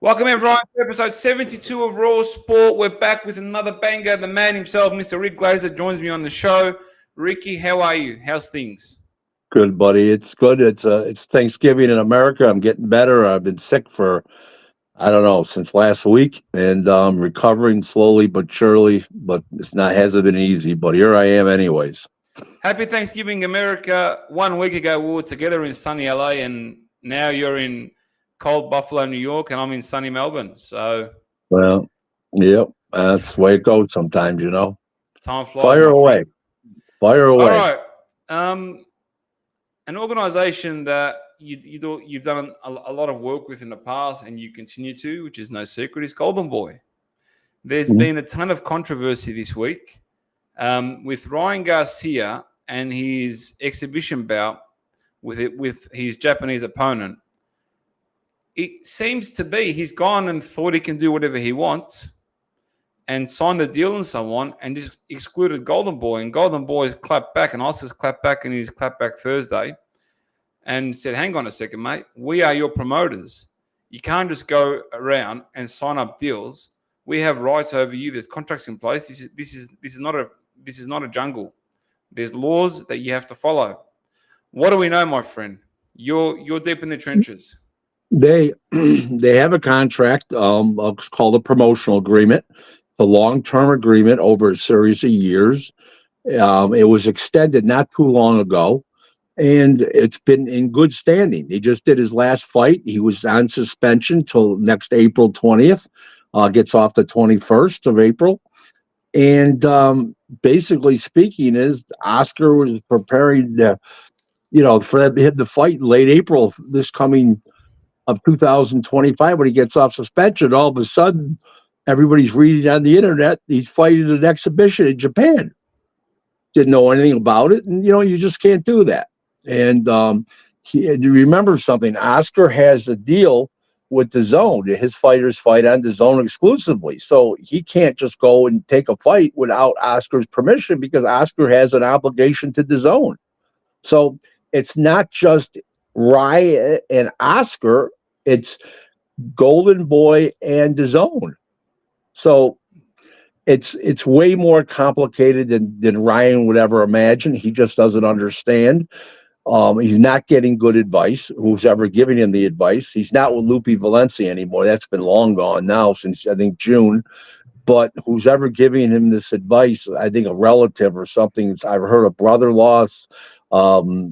Welcome everyone to episode 72 of Raw Sport. We're back with another banger. The man himself, Mr. Rick Glaser, joins me on the show. Ricky, how are you? How's things? Good, buddy. It's good. It's Thanksgiving in America. I'm getting better. I've been sick for I don't know since last week, and recovering slowly but surely. But it's not hasn't been easy. But here I am, anyways. Happy Thanksgiving, America. 1 week ago, we were together in sunny LA, and now you're in cold Buffalo, New York, and I'm in sunny Melbourne. So, Well, yep, that's the way it goes sometimes, you know. time flies. Fire my away, friend. fire All away. right. An organization that you've done a lot of work with in the past, and you continue to, which is no secret, is Golden Boy. There's Mhm. been a ton of controversy this week with Ryan Garcia and his exhibition bout with his Japanese opponent. It seems to be he's gone and thought he can do whatever he wants and signed the deal and so on, and just excluded Golden Boy. And Golden Boy clapped back, and Oscar's clapped back in his clapback Thursday and said, hang on a second, mate. We are your promoters. You can't just go around and sign up deals. We have rights over you. There's contracts in place. This is not a jungle. There's laws that you have to follow. What do we know, my friend? You're deep in the trenches. They they have a contract. It's called a promotional agreement. It's a long-term agreement over a series of years. It was extended not too long ago, and it's been in good standing. He just did his last fight. He was on suspension till next April 20th. Gets off the 21st of April. And basically speaking, is Oscar was preparing to, for him to fight in late April this coming of 2025 when he gets off suspension. All of a sudden, everybody's reading on the internet he's fighting an exhibition in Japan. Didn't know anything about it, and you just can't do that. And you remember something? Oscar has a deal with the Zone. His fighters fight on the Zone exclusively, so he can't just go and take a fight without Oscar's permission because Oscar has an obligation to the Zone. So it's not just Ryan and Oscar, it's Golden Boy and the Zone. So it's way more complicated than Ryan would ever imagine. He just doesn't understand. He's not getting good advice. Who's ever giving him the advice? He's not with Lupe Valencia anymore. That's been long gone now, since I think June. But who's ever giving him this advice? I think a relative or something. I've heard a brother-in-law,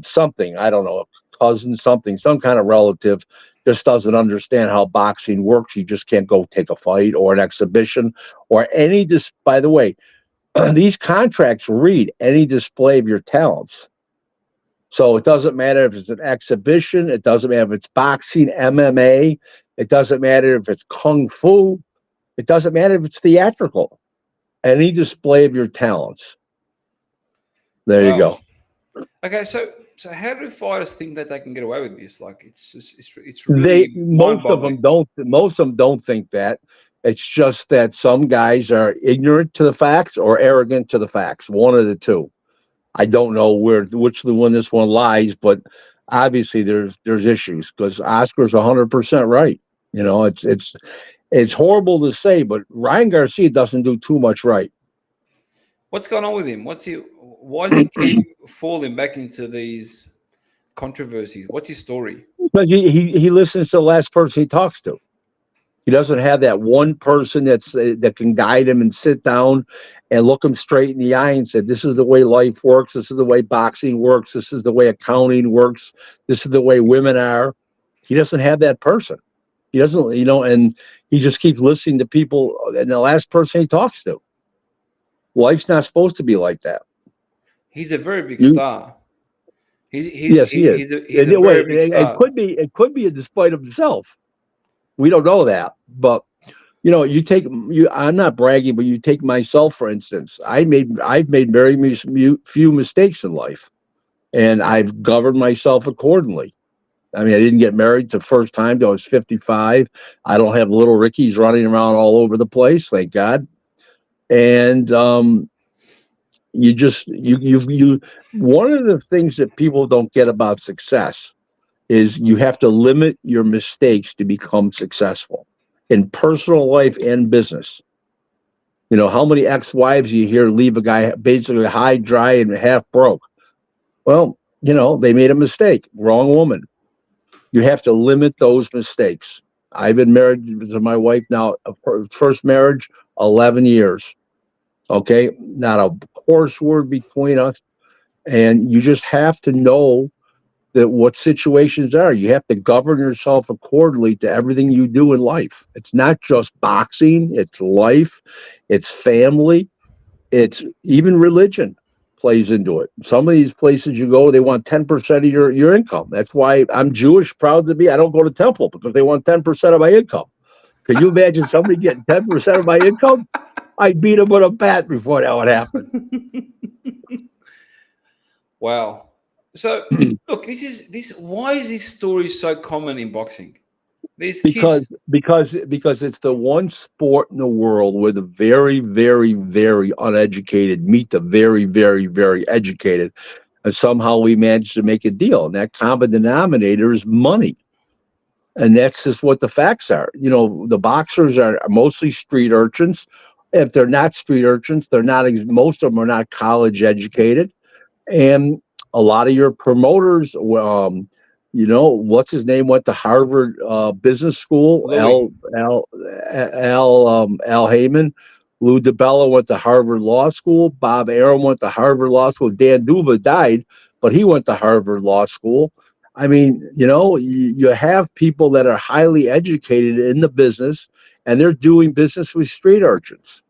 something, I don't know, a cousin, something, some kind of relative, just doesn't understand how boxing works. You just can't go take a fight or an exhibition or any by the way, these contracts read any display of your talents. So it doesn't matter if it's an exhibition, it doesn't matter if it's boxing, MMA, it doesn't matter if it's kung fu, it doesn't matter if it's theatrical. Any display of your talents. There you go. Okay, so how do fighters think that they can get away with this? Like, it's really most of them don't think that. It's just that some guys are ignorant to the facts or arrogant to the facts. One of the two. I don't know which the one this one lies, but obviously there's issues because Oscar's 100% right. It's horrible to say, but Ryan Garcia doesn't do too much right. What's going on with him? Why does he keep falling back into these controversies? What's his story? Because he listens to the last person he talks to. He doesn't have that one person that can guide him and sit down and look him straight in the eye and say, this is the way life works. This is the way boxing works. This is the way accounting works. This is the way women are. He doesn't have that person. He doesn't, and he just keeps listening to people and the last person he talks to. Life's not supposed to be like that. He's a very big star. Yes, he is. He's a very big star. It could be a despite of himself. We don't know that, but I'm not bragging, but you take myself for instance. I've made very few mistakes in life, and I've governed myself accordingly. I mean, I didn't get married the first time till I was 55. I don't have little Rickies running around all over the place, thank God. And you one of the things that people don't get about success is you have to limit your mistakes to become successful. in personal life and business. You know, how many ex-wives you hear leave a guy basically high, dry, and half broke? Well, you know, they made a mistake. Wrong woman. You have to limit those mistakes. I've been married to my wife now, first marriage, 11 years. Okay. Not a coarse word between us. And you just have to know that what situations are. You have to govern yourself accordingly to everything you do in life. It's not just boxing, it's life, it's family, it's even religion plays into it. Some of these places you go, they want 10% of your income. That's why I'm Jewish, proud to be. I don't go to temple because they want 10% of my income. Can you imagine somebody getting 10% of my income? I'd beat them with a bat before that would happen. Wow. So look, why is this story so common in boxing? These kids, because it's the one sport in the world where the very, very, very uneducated meet the very, very, very educated, and somehow we manage to make a deal. And that common denominator is money. And that's just what the facts are. You know, the boxers are mostly street urchins. If they're not street urchins, they're not. Most of them are not college educated, and a lot of your promoters, you know, what's his name, went to Harvard Business School. Louis. Al Heyman. Lou DiBella went to Harvard Law School. Bob Arum went to Harvard Law School. Dan Duva died, but he went to Harvard Law School. I mean, you know, you have people that are highly educated in the business, and they're doing business with street urchins.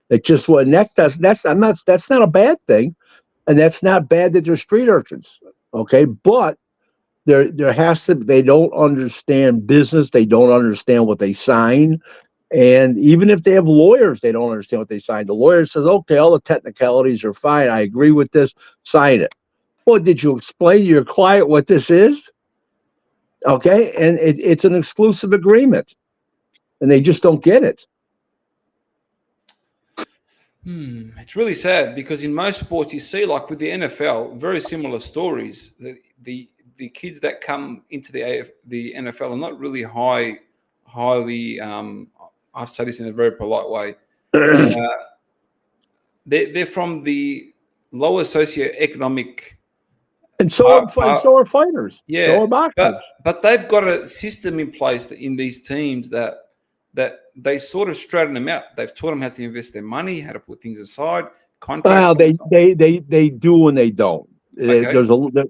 It just what that's not a bad thing, and that's not bad that they're street urchins. Okay, but there has to, they don't understand business, they don't understand what they sign, and even if they have lawyers, they don't understand what they sign. The lawyer says, okay, all the technicalities are fine, I agree with this, sign it. Well, did you explain to your client what this is? Okay, and it's an exclusive agreement, and they just don't get it. It's really sad because in most sports you see, like with the NFL, very similar stories. The kids that come into the NFL are not really highly. I have to say this in a very polite way. They're from the lower socioeconomic. And so are fighters. Yeah, so are boxers. But they've got a system in place in these teams that they sort of straighten them out. They've taught them how to invest their money, how to put things aside, contracts. Well, they do and they don't. Okay.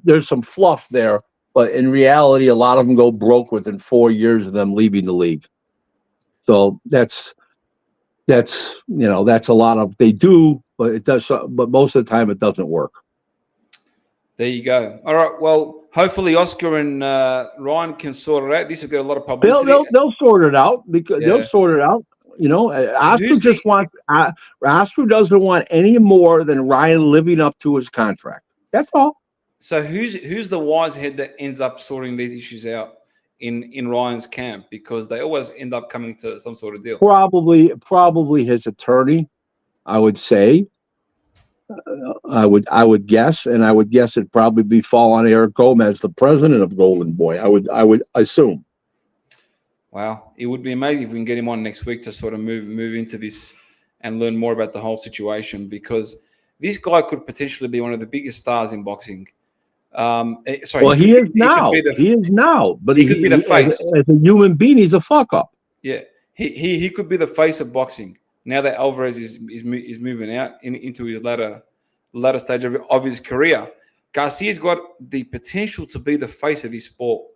There's some fluff there, but in reality, a lot of them go broke within 4 years of them leaving the league. So that's a lot of, they do, but it does. But most of the time, it doesn't work. There you go. All right. Well, hopefully Oscar and Ryan can sort it out. This will get a lot of publicity. They'll sort it out because they'll sort it out. You know, Oscar doesn't want any more than Ryan living up to his contract. That's all. So who's the wise head that ends up sorting these issues out in Ryan's camp? Because they always end up coming to some sort of deal. Probably his attorney, I would say. I would guess, and I would guess it'd probably fall on Eric Gomez, the president of Golden Boy. I would assume. Wow, it would be amazing if we can get him on next week to sort of move into this and learn more about the whole situation, because this guy could potentially be one of the biggest stars in boxing. He is now, but he could be the face. As a human being, he's a fuck up. Yeah, he could be the face of boxing. Now that Alvarez is moving out into his latter stage of his career, Garcia's got the potential to be the face of this sport.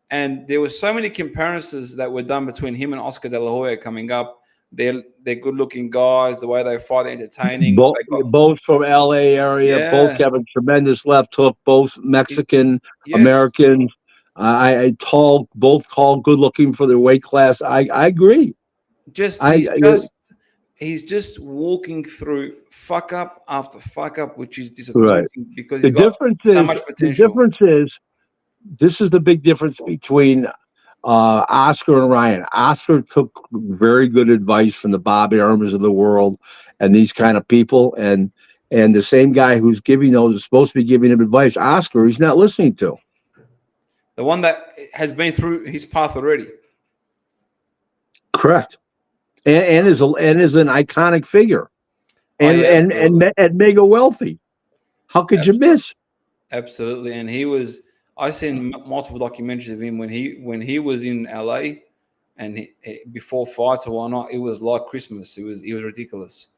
And there were so many comparisons that were done between him and Oscar De La Hoya coming up. They're good-looking guys. The way they fight, they're entertaining. Both from L.A. area. Yeah. Both have a tremendous left hook. Both Mexican Americans. Both tall, good-looking for their weight class. I agree. He's just walking through fuck up after fuck up, which is disappointing because he's got so much potential. The difference is, this is the big difference between Oscar and Ryan. Oscar took very good advice from the Bob Arums of the world and these kind of people, and the same guy who's giving those is supposed to be giving him advice. Oscar, he's not listening to. The one that has been through his path already. Correct. And is an iconic figure, Oh and yeah, absolutely. mega wealthy. How could you miss? Absolutely, and he was. I seen multiple documentaries of him when he was in LA, and before fights or whatnot. It was like Christmas. He was ridiculous.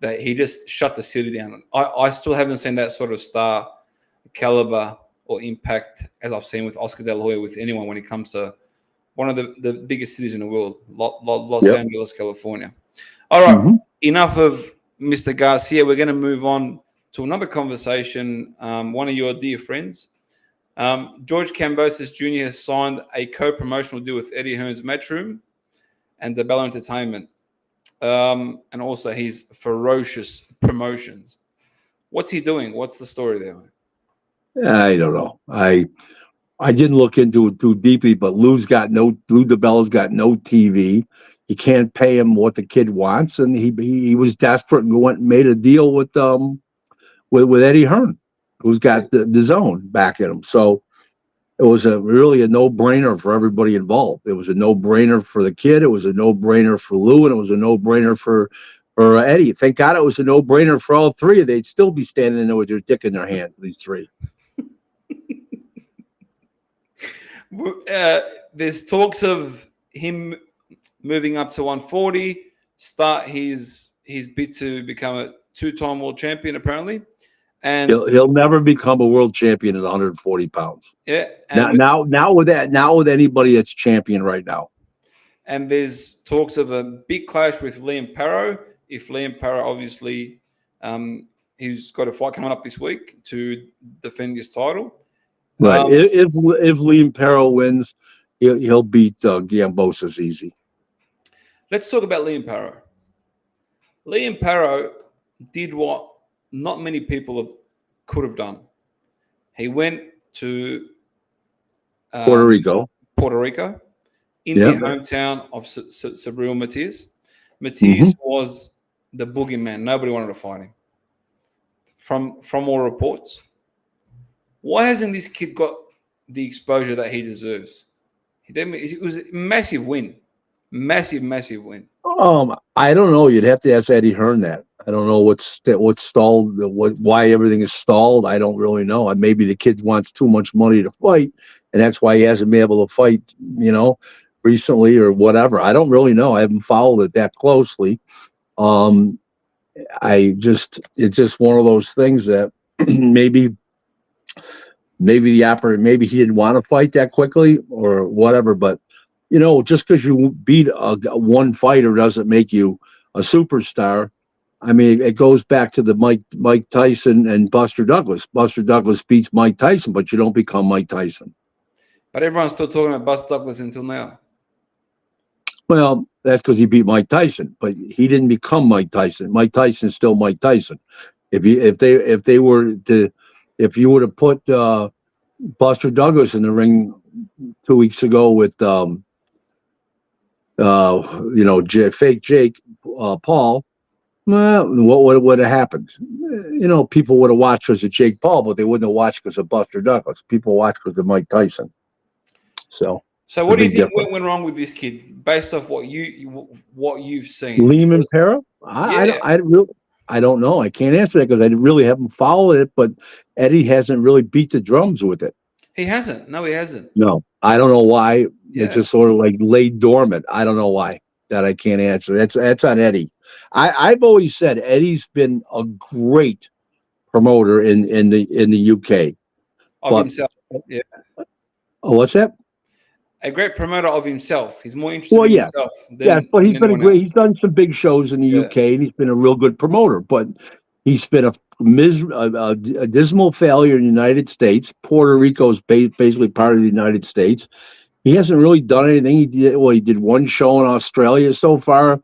That he just shut the city down. I still haven't seen that sort of star caliber or impact as I've seen with Oscar De La Hoya with anyone when it comes to one of the biggest cities in the world, Los Yep. Angeles, California. All right, Hmm. enough of Mr. Garcia. We're going to move on to another conversation. One of your dear friends, George Kambosos Jr. has signed a co-promotional deal with Eddie Hearn's Matchroom and the Bell Entertainment, and also his ferocious promotions. What's he doing? What's the story there? I don't know. I didn't look into it too deeply, but Lou DiBella's got no TV. He can't pay him what the kid wants, and he was desperate and went and made a deal with Eddie Hearn, who's got the zone back at him. So it was really a no-brainer for everybody involved. It was a no-brainer for the kid. It was a no-brainer for Lou, and it was a no-brainer for Eddie. Thank God it was a no-brainer for all three. They'd still be standing there with their dick in their hand, these three. There's talks of him moving up to 140, start his bid to become a two-time world champion, apparently. And He'll never become a world champion at 140 pounds. yeah, Now with anybody that's champion right now. And there's talks of a big clash with Liam Paro. If Liam Paro, obviously, he's got a fight coming up this week to defend his title. Right. If Liam Paro wins, he'll beat Kambosos easy. Let's talk about Liam Paro. Liam Paro did what not many people could have done. He went to Puerto Rico in the hometown of Sabril Matias. Matias was the boogeyman. Nobody wanted to fight him. From all reports. Why hasn't this kid got the exposure that he deserves? It was a massive win. Massive win. I don't know. You'd have to ask Eddie Hearn that. I don't know what's stalled, why everything is stalled. I don't really know. Maybe the kid wants too much money to fight, and that's why he hasn't been able to fight, recently or whatever. I don't really know. I haven't followed it that closely. It's just one of those things that maybe maybe he didn't want to fight that quickly or whatever, but just because you beat one fighter doesn't make you a superstar. I mean, it goes back to the Mike Tyson and Buster Douglas. Buster Douglas beats Mike Tyson, but you don't become Mike Tyson. But everyone's still talking about Buster Douglas until now. Well, that's because he beat Mike Tyson, but he didn't become Mike Tyson. Mike Tyson's still Mike Tyson. If you would have put Buster Douglas in the ring 2 weeks ago with fake Jake Paul, well, what would have happened? People would have watched because of Jake Paul, but they wouldn't have watched because of Buster Douglas. People watched because of Mike Tyson. So what do you think went wrong with this kid, based off what you've seen? Liam Paro? I don't know. I can't answer that because I really haven't followed it. But Eddie hasn't really beat the drums with it. He hasn't. No, he hasn't. No, I don't know why. Yeah. It just sort of like lay dormant. I don't know why. That I can't answer. That's on Eddie. I've always said Eddie's been a great promoter in the UK. Of himself. Yeah. Oh, what's that? A great promoter of himself. He's more interested in himself. But he's been he's done some big shows in the UK, and he's been a real good promoter. But he's been a dismal failure in the United States. Puerto Rico's basically part of the United States. He hasn't really done anything. He did one show in Australia so far.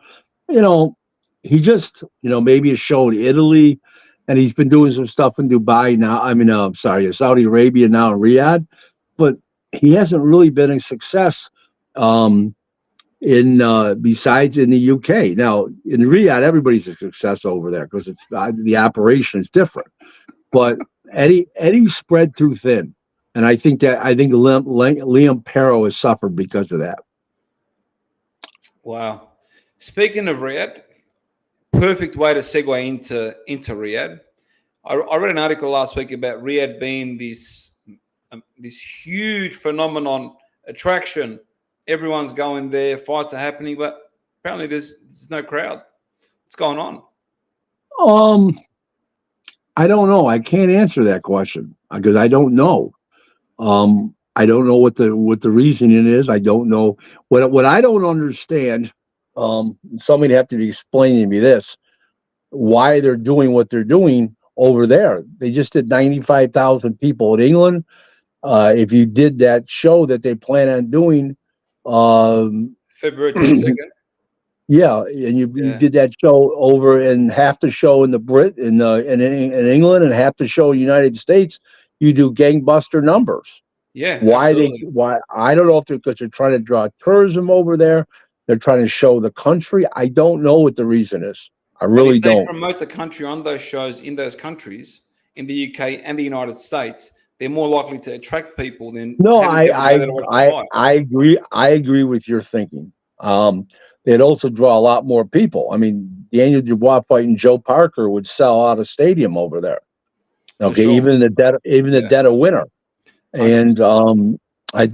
He just maybe a show in Italy, and he's been doing some stuff in Dubai now. Saudi Arabia now in Riyadh, but he hasn't really been a success besides in the UK. Now in Riyadh, everybody's a success over there because it's the operation is different. But Eddie spread too thin, and I think Liam Paro has suffered because of that. Wow. Speaking of Riyadh, perfect way to segue into Riyadh. I read an article last week about Riyadh being this huge phenomenon attraction. Everyone's going there, fights are happening, but apparently there's no crowd. What's going on? Um, I don't know. I can't answer that question because I don't know. I don't know what the reasoning is. I don't know what I don't understand. Somebody have to be explaining to me this why they're doing what they're doing over there. They just did 95,000 people in England. If you did that show that they plan on doing, um, February 22nd. yeah, and you Yeah. did that show over in half the show in the in England and half the show in the United States, you do gangbuster numbers. Yeah, absolutely. Why I don't know if they're because they're trying to draw tourism over there. They're trying to show the country. I don't know what the reason is. I But really if they don't. promote the country on those shows in those countries, in the UK and the United States, they're more likely to attract people than No, having people go there to watch the fight. I agree. I agree with your thinking. They'd also draw a lot more people. I mean, Daniel Dubois fighting Joe Parker would sell out a stadium over there. For Okay, sure. even the Yeah, dead of winter. And 100%. I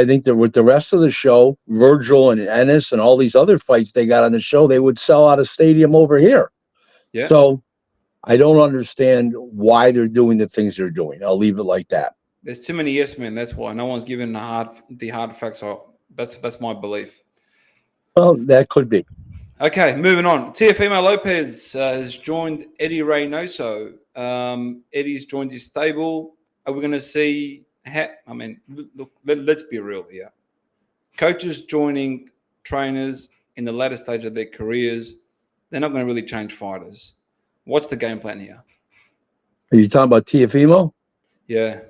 think that with the rest of the show, Virgil and Ennis and all these other fights they got on the show, they would sell out a stadium over here. Yeah. So I don't understand why they're doing the things they're doing. I'll leave it like that. There's too many yes men. That's why no one's given the hard facts. That's my belief. Well, that could be. Okay, moving on. Teofimo Lopez has joined Eddy Reynoso. Eddy's joined his stable. Are we going to see? I mean, look. Let's be real here. Coaches joining trainers in the latter stage of their careers, they're not going to really change fighters. What's the game plan here? Are you talking about Teofimo? Yeah.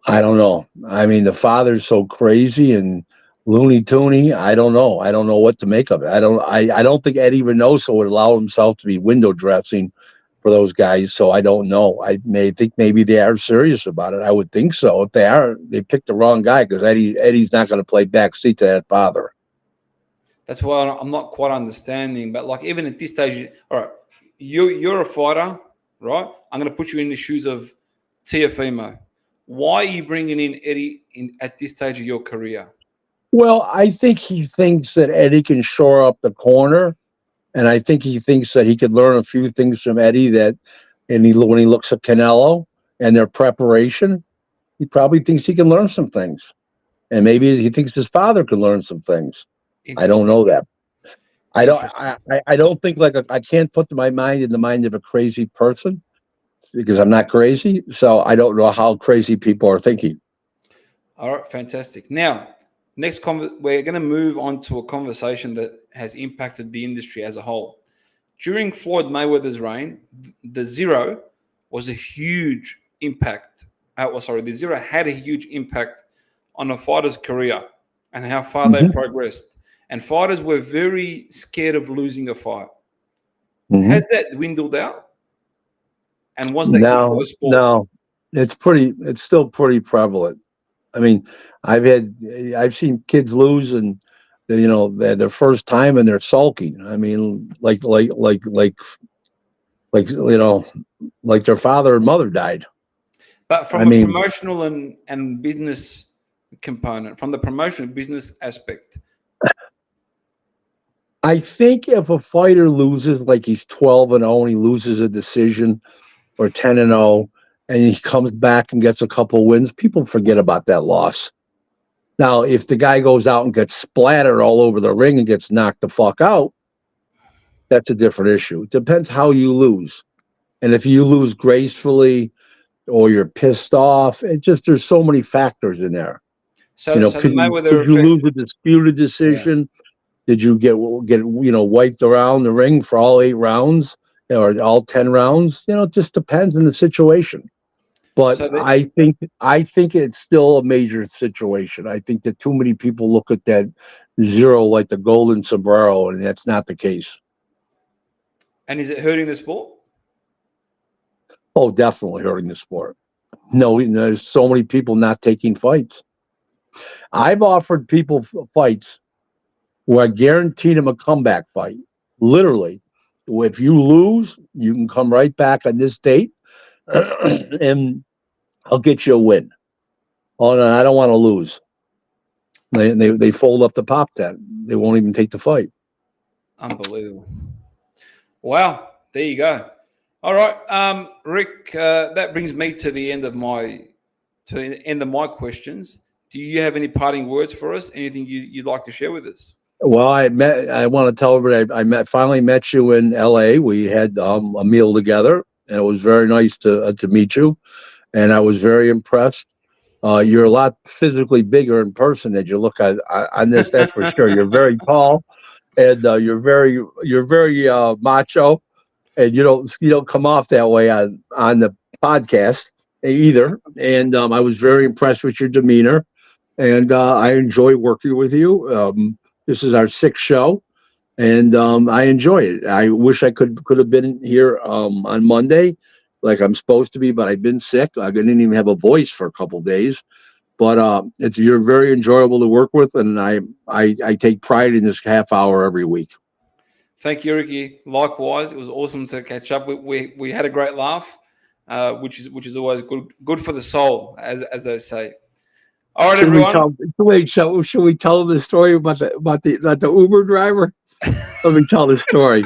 I don't know. I mean, the father's so crazy and loony toony. I don't know. I don't know what to make of it. I don't think Eddy Reynoso would allow himself to be window dressing for those guys. So I don't know. I may think maybe they are serious about it. I would think so. If they are, they picked the wrong guy because Eddie's not going to play backseat to that father. That's why I'm not quite understanding. But like even at this stage, all right, you're a fighter, right? I'm going to put you in the shoes of Teofimo. Why are you bringing in Eddy at this stage of your career? Well, I think he thinks that Eddie can shore up the corner, and I think he thinks that he could learn a few things from Eddie. When he looks at Canelo and their preparation, he probably thinks he can learn some things, and maybe he thinks his father can learn some things. I don't Interesting. know that. Interesting. I don't think I can't put my mind in the mind of a crazy person because I'm not crazy. So I don't know how crazy people are thinking. All right, fantastic. Now, we're going to move on to a conversation that has impacted the industry as a whole. During Floyd Mayweather's reign, the zero was a huge impact. The zero had a huge impact on a fighter's career and how far they Mm-hmm. progressed. And fighters were very scared of losing a fight. Mm-hmm. Has that dwindled out? And was that good for No, the sport? no, it's still pretty prevalent. I mean, I've seen kids lose and their first time and they're sulking. I mean, like their father and mother died. But I from a mean, promotional and business component, from the promotional business aspect, I think if a fighter loses, like he's 12-0, and he loses a decision, or 10-0, and he comes back and gets a couple wins, people forget about that loss. Now, if the guy goes out and gets splattered all over the ring and gets knocked the fuck out, that's a different issue. It depends how you lose. And if you lose gracefully or you're pissed off, there's so many factors in there. so the Could Mayweather you effect, lose a disputed yeah. decision? Did you get wiped around the ring for all 8 rounds or all 10 rounds? It just depends on the situation. But So the, I think it's still a major situation. I think that too many people look at that zero like the golden sombrero, and that's not the case. and is it hurting the sport? Oh, definitely hurting the sport. No, there's so many people not taking fights. I've offered people fights where I guaranteed him a comeback fight. Literally, if you lose, you can come right back on this date, and I'll get you a win. Oh no, I don't want to lose. They fold up the pop tent. They won't even take the fight. Unbelievable. Wow, there you go. All right, Rick. That brings me to the end of my questions. Do you have any parting words for us? Anything you'd like to share with us? Well, I want to tell everybody finally met you in L.A. We had a meal together, and it was very nice to meet you. And I was very impressed. You're a lot physically bigger in person than you look on this. That's for sure. You're very tall, and you're very macho, and you don't come off that way on the podcast either. And I was very impressed with your demeanor, and I enjoy working with you. This is our 6th show, and I enjoy it. I wish I could have been here on Monday, like I'm supposed to be, but I've been sick. I didn't even have a voice for a couple of days. But you're very enjoyable to work with, and I take pride in this half hour every week. Thank you, Ricky. Likewise, it was awesome to catch up. We had a great laugh, which is always good for the soul, as they say. All right, everyone. Should we tell them the story about the Uber driver? Let me tell the story.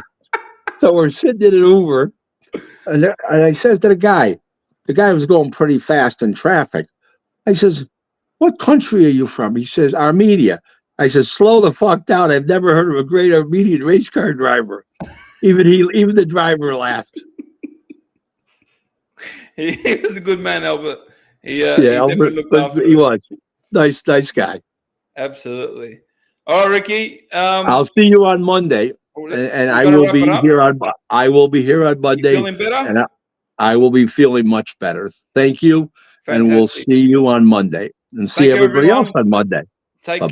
So we're sitting in an Uber, and I says to the guy was going pretty fast in traffic. I says, "What country are you from?" He says, "Armenia." I says, "Slow the fuck down. I've never heard of a great Armenian race car driver." Even the driver laughed. He was a good man, Albert. Albert, he was nice guy. Absolutely. All right, Ricky. I'll see you on Monday, and I will be here on. I will be here on Monday. You feeling better? And I will be feeling much better. Thank you, Fantastic. And we'll see you on Monday, and see everybody else on Monday. Take care.